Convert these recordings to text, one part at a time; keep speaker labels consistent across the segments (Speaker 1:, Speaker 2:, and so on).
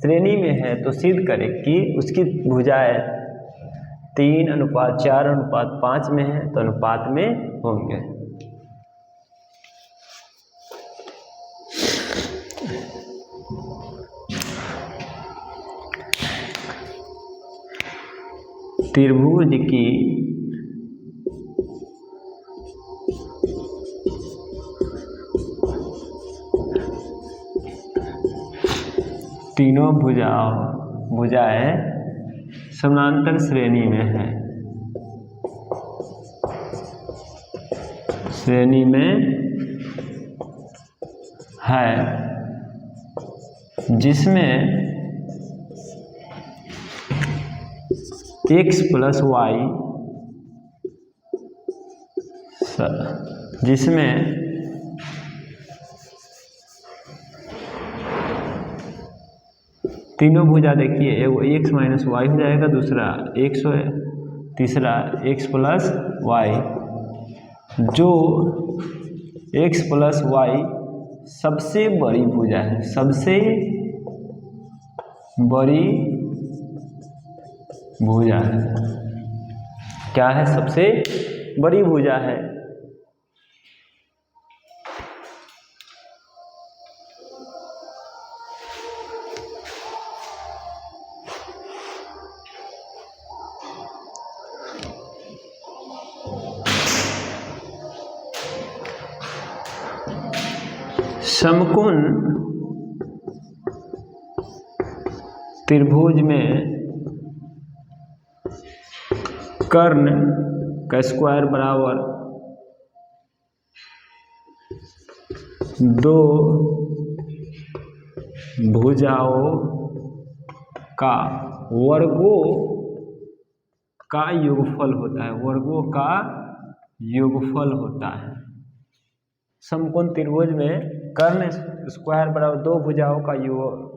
Speaker 1: श्रेणी में है तो सिद्ध करें कि उसकी भुजाएं 3:4:5 में है तो अनुपात में होंगे। त्रिभुज की तीनों भुजाएं समानांतर श्रेणी में है, श्रेणी में है, जिसमें x प्लस y, जिसमें तीनों भुजा देखिए, एगो x माइनस वाई हो जाएगा, दूसरा x है, तीसरा x प्लस वाई। जो x प्लस वाई सबसे बड़ी भुजा है, सबसे बड़ी भुजा है। क्या है? सबसे बड़ी भुजा है। समकोण त्रिभुज में कर्ण का स्क्वायर बराबर 2 भुजाओं का वर्गों का योगफल होता है, वर्गों का योगफल होता है। समकोण त्रिभुज में कर्ण स्क्वायर बराबर 2 भुजाओं का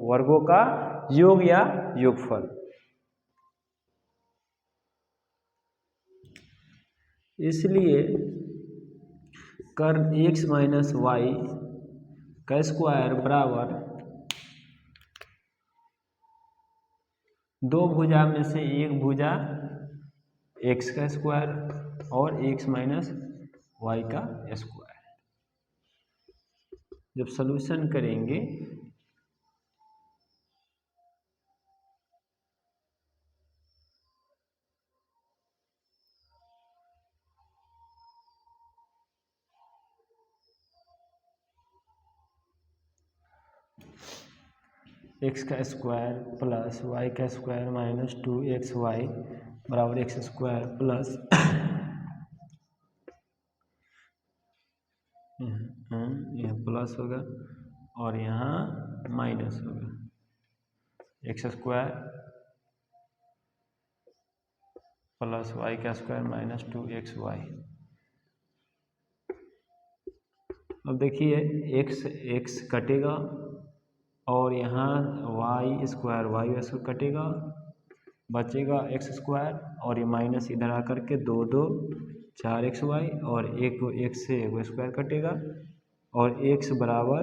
Speaker 1: वर्गों का योग या योगफल। इसलिए कर्ण x माइनस वाई का स्क्वायर बराबर 2 भुजा में से एक भुजा x का स्क्वायर और x माइनस वाई का स्क्वायर। जब सॉल्यूशन करेंगे x का स्क्वायर प्लस y का स्क्वायर माइनस 2xy बराबर x स्क्वायर प्लस यह प्लस होगा और यहाँ माइनस होगा, x स्क्वायर प्लस y का स्क्वायर माइनस 2xy। अब देखिए x कटेगा और यहाँ वाई स्क्वायर कटेगा, बचेगा x स्क्वायर और ये माइनस इधर आकर के 2 2 4xy और एक x से एक स्क्वायर कटेगा और x बराबर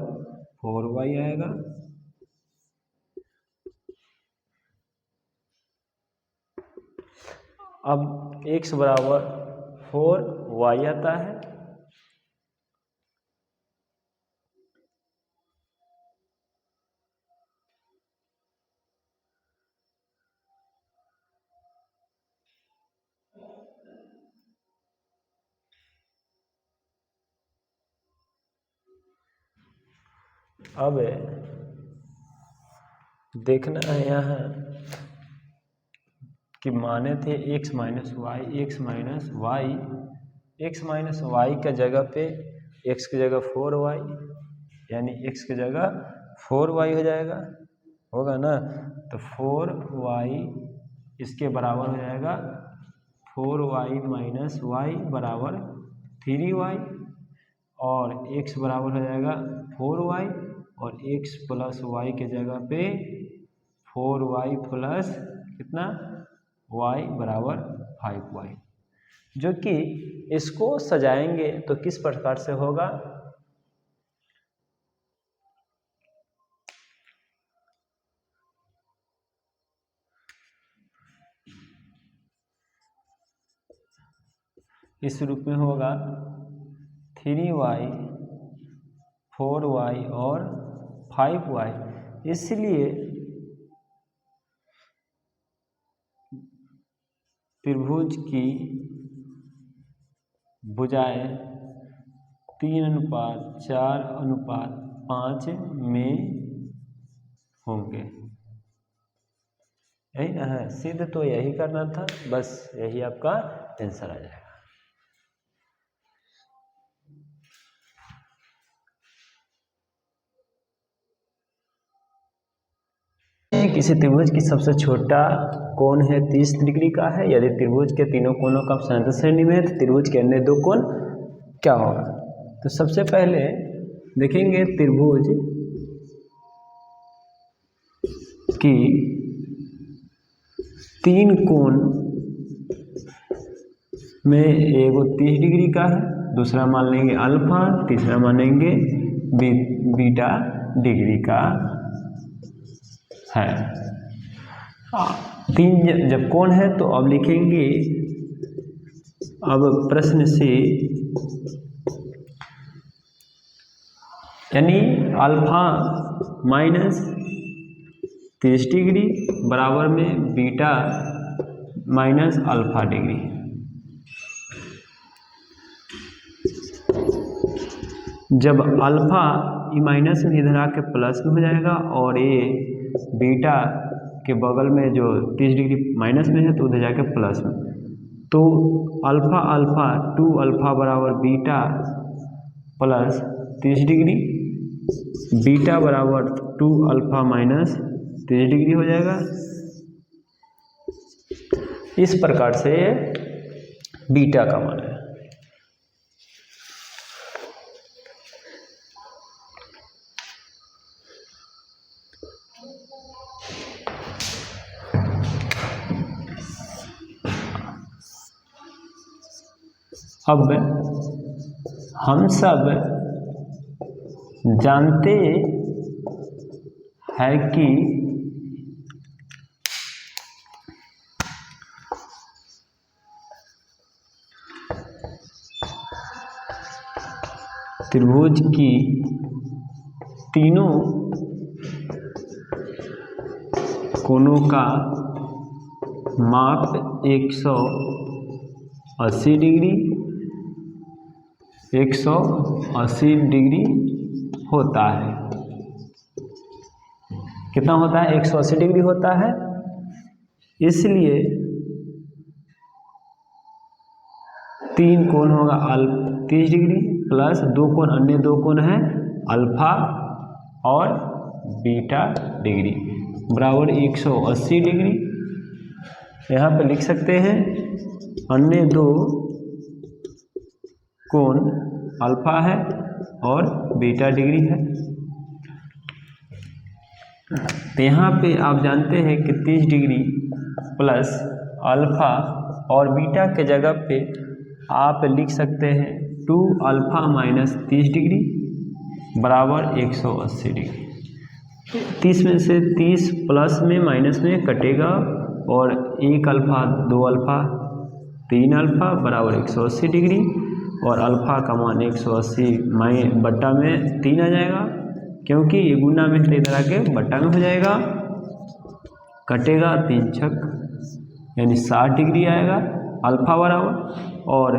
Speaker 1: 4y आएगा। अब x बराबर 4y आता है। अब देखना है यहाँ कि माने थे x माइनस वाई का जगह पे x की जगह 4y, यानी x की जगह 4y हो जाएगा, होगा ना। तो 4y इसके बराबर हो जाएगा 4y माइनस वाई बराबर 3y और x बराबर हो जाएगा 4y और x प्लस वाई के जगह पे 4y प्लस कितना y बराबर 5y, जो कि इसको सजाएंगे तो किस प्रकार से होगा। इस रूप में होगा 3y 4y और 5y। इसलिए त्रिभुज की भुजाएं 3:4:5 में होंगे। यही ना है, सिद्ध तो यही करना था, बस यही आपका आंसर आ जाएगा। किसी त्रिभुज की सबसे छोटा कोण है 30 डिग्री का है। यदि त्रिभुज के तीनों कोणों का समांतर श्रेणी में है तो त्रिभुज के अन्य दो कोण क्या होगा। तो सबसे पहले देखेंगे त्रिभुज की तीन कोण में एगो 30 डिग्री का है, दूसरा मान लेंगे अल्फा, तीसरा मानेंगे बीटा डिग्री का है। तीन जब कोण है तो अब लिखेंगे, अब प्रश्न से यानी अल्फा माइनस 30 डिग्री बराबर में बीटा माइनस अल्फा डिग्री। जब अल्फा ये माइनस में इधर आके प्लस में हो जाएगा और ये बीटा के बगल में जो 30 डिग्री माइनस में है तो उधर जाके प्लस में, तो अल्फा अल्फा 2 अल्फा बराबर बीटा प्लस 30 डिग्री, बीटा बराबर 2 अल्फा माइनस 30 डिग्री हो जाएगा। इस प्रकार से बीटा का मान है। अब हम सब जानते हैं कि त्रिभुज की तीनों कोणों का माप 180 डिग्री 180 डिग्री होता है। कितना होता है? 180 डिग्री होता है। इसलिए तीन कोण होगा 30 डिग्री प्लस दो कोण, अन्य दो कोण है अल्फा और बीटा डिग्री बराबर 180 डिग्री। यहाँ पे लिख सकते हैं अन्य दो कोण अल्फा है और बीटा डिग्री है। तो यहाँ पे आप जानते हैं कि 30 डिग्री प्लस अल्फा और बीटा के जगह पे आप लिख सकते हैं 2 अल्फा माइनस 30 डिग्री बराबर 180 डिग्री। 30 में से 30 प्लस में माइनस में कटेगा और 1 अल्फा 2 अल्फा 3 अल्फा बराबर 180 डिग्री और अल्फा का मान 180 बट्टा में 3 आ जाएगा, क्योंकि ये गुना में तो इधर आके बट्टा में हो जाएगा, कटेगा 3 छक यानी 60 डिग्री आएगा अल्फा बराबर, और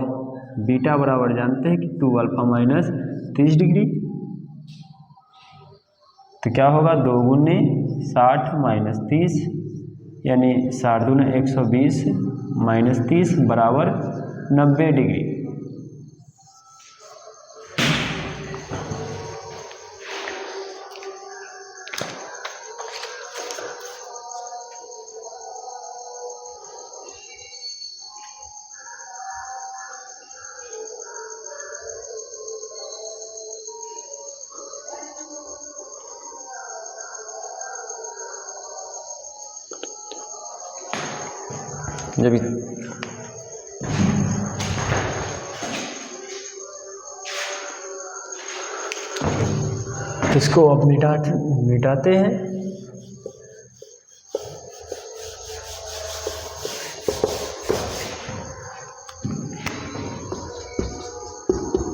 Speaker 1: बीटा बराबर जानते हैं कि 2 अल्फा माइनस 30 डिग्री। तो क्या होगा 2 गुने 60 माइनस 30 यानी 60 दूना 120 माइनस 30 बराबर 90 डिग्री। जब इसको अब मिटाते हैं।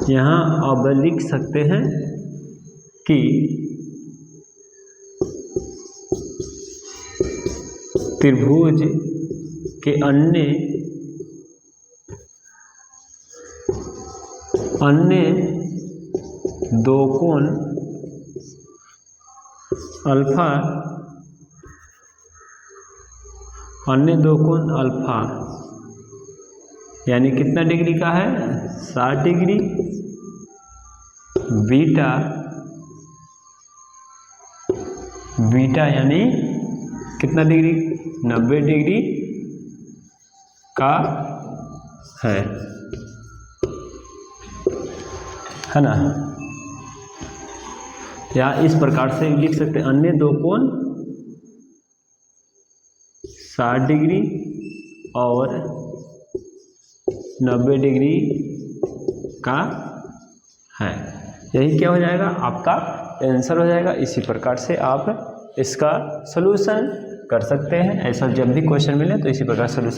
Speaker 1: यहाँ अब लिख सकते हैं कि त्रिभुज के अन्य दो कोण अल्फा, यानी कितना डिग्री का है, 60 डिग्री, बीटा यानी कितना डिग्री, 90 डिग्री का है ना। या इस प्रकार से लिख सकते हैं, अन्य दो कोण 60 डिग्री और 90 डिग्री का है। यही क्या हो जाएगा, आपका आंसर हो जाएगा। इसी प्रकार से आप इसका सलूशन कर सकते हैं। ऐसा जब भी क्वेश्चन मिले तो इसी प्रकार सलूशन